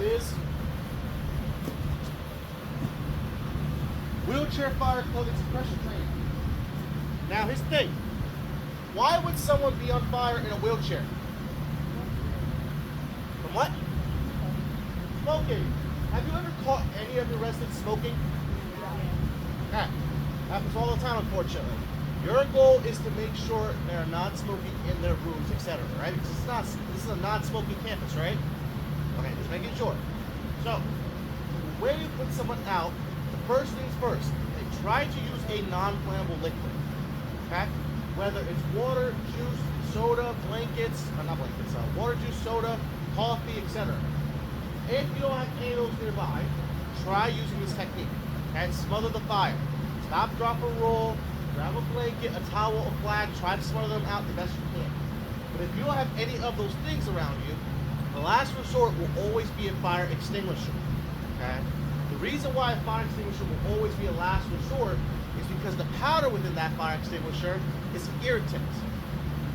is wheelchair fire clothing suppression training. Now here's the thing. Why would someone be on fire in a wheelchair? From what? Smoking. Have you ever caught any of your residents smoking? Yeah. Happens all the time, unfortunately. Your goal is to make sure they're not smoking in their rooms, etc. Right? Because this is a non-smoking campus, right? Okay, just making sure. So, when you put someone out, the first things first, they try to use a non-flammable liquid. Okay? Whether it's water, juice, soda, blankets, or not blankets, water, juice, soda, coffee, etc. If you don't have any of those nearby, try using this technique. Okay? Smother the fire. Stop, drop, or roll. Grab a blanket, a towel, a flag. Try to smother them out the best you can. But if you don't have any of those things around you, the last resort will always be a fire extinguisher. Okay? The reason why a fire extinguisher will always be a last resort is because the powder within that fire extinguisher is an irritant.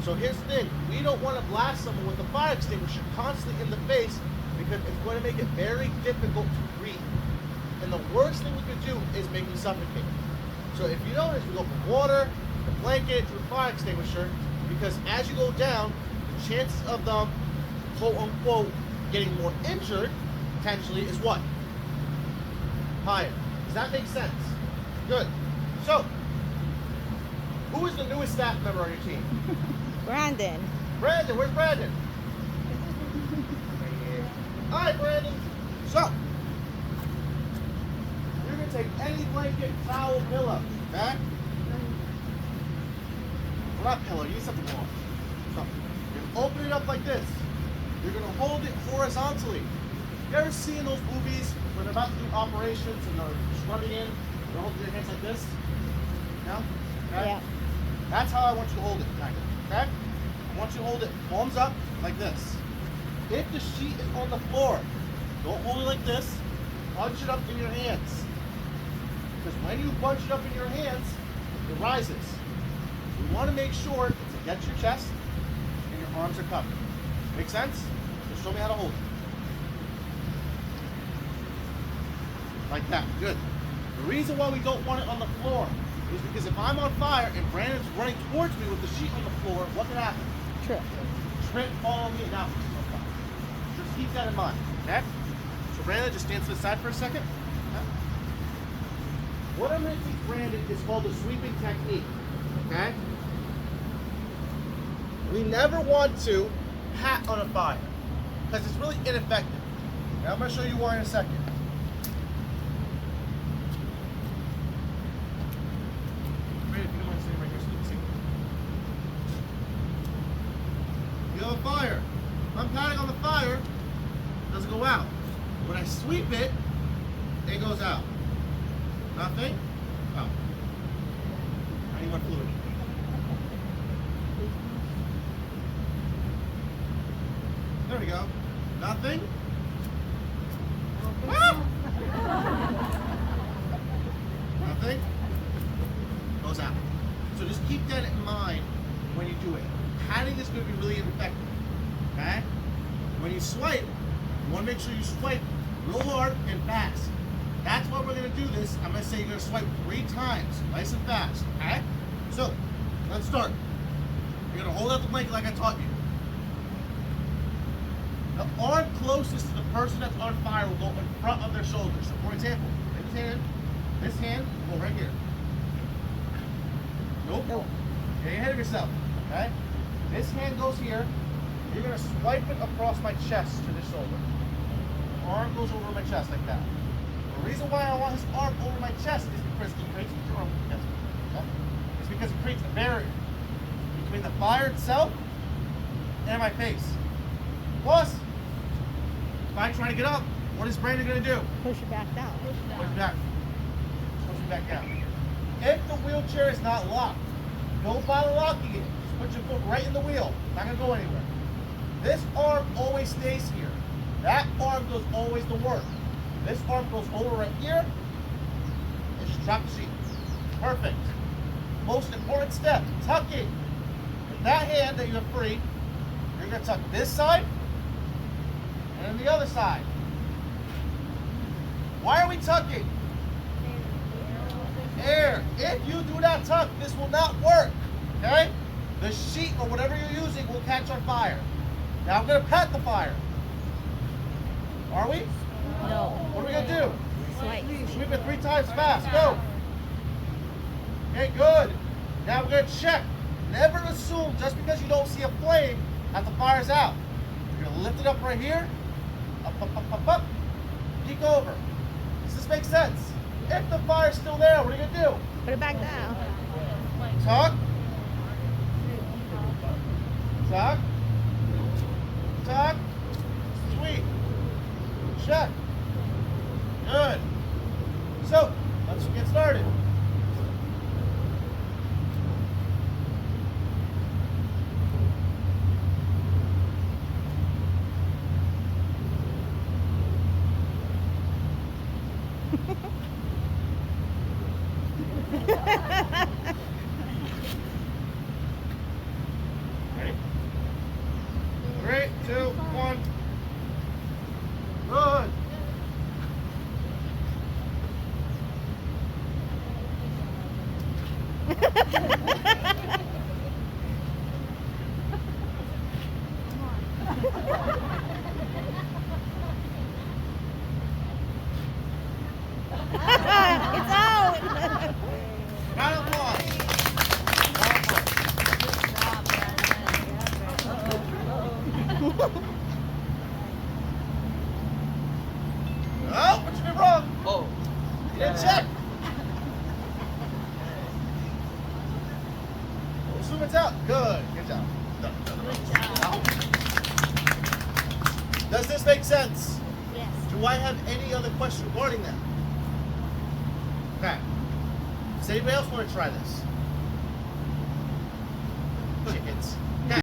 So here's the thing, we don't want to blast someone with a fire extinguisher constantly in the face because it's going to make it very difficult to breathe. And the worst thing we could do is make you suffocate. So if you notice, we go from water, the blanket, to the fire extinguisher, because as you go down, the chances of them, quote unquote, getting more injured, potentially, is what? Higher. Does that make sense? Good. So, who is the newest staff member on your team? Brandon. Brandon, where's Brandon? Right here. All right, Brandon. So, you're going to take any blanket, towel, pillow, okay? Well, not pillow, you need something more. So, you're going to open it up like this. You're going to hold it horizontally. You ever seen those movies when they're about to do operations and they're scrubbing in? They're holding their hands like this? No? Okay? Yeah. That's how I want you to hold it, kind of. Okay? I want you to hold it palms up like this. If the sheet is on the floor, don't hold it like this. Bunch it up in your hands. Because when you bunch it up in your hands, it rises. We want to make sure it's against your chest and your arms are covered. Make sense? Just show me how to hold it. Like that. Good. The reason why we don't want it on the floor is because if I'm on fire and Brandon's running towards me with the sheet on the floor, what can happen? Trip. Trip, fall on me, and now he's on fire. Just keep that in mind. Okay? So Brandon, just stand to the side for a second. Okay? What I'm going to teach Brandon is called the sweeping technique. Okay? We never want to pat on a fire because it's really ineffective. Now I'm going to show you why in a second. Brandon, if you don't mind sitting right here so you can see. You have a fire. If I'm patting on the fire, it doesn't go out. When I sweep it, it goes out. Nothing? Oh. I need more fluid. There we go. Nothing? Ah! Nothing? Goes out. So just keep that in mind when you do it. Patting is going to be really effective. Okay? When you swipe, you want to make sure you swipe real hard and fast. That's why we're going to do this. I'm going to say you're going to swipe 3 times, nice and fast. Okay? So, let's start. You're going to hold out the blanket like I taught you. The arm closest to the person that's on fire will go in front of their shoulders. So, for example, this hand will go right here. Nope. You're ahead of yourself. Okay? This hand goes here. You're going to swipe it across my chest to the shoulder. The arm goes over my chest like that. The reason why I want his arm over my chest is because it creates it's because it creates a barrier between the fire itself and my face. Plus, if I try to get up, what is Brandon going to do? Push it back down. Push it back. Push it back down. If the wheelchair is not locked, don't bother locking it. Just put your foot right in the wheel. Not going to go anywhere. This arm always stays here. That arm goes always to work. This arm goes over right here and just drop the sheet. Perfect. Most important step, tucking. With that hand that you have free, you're going to tuck this side and then the other side. Why are we tucking? Air. If you do not tuck, this will not work. Okay? The sheet or whatever you're using will catch on fire. Now I'm gonna pat the fire. Are we? No. What are we gonna do? Swipe. Sweep it 3 times fast. Go. Okay, good. Now we're gonna check. Never assume just because you don't see a flame that the fire's out. You're gonna lift it up right here. Up, up, up, up, up. Peek over. Does this make sense? If the fire's still there, what are you gonna do? Put it back down. Tuck. Tuck. Tuck. Sweep. Check. Good. So, let's get started. Ready? 3, 2, 1. Good. It's out. Round of applause. Oh, what you did wrong? Oh. You didn't check. Assume it's out. Good. Good job. Does this make sense? Yes. Do I have any other question regarding that? Okay. Does anybody else want to try this? Chickens.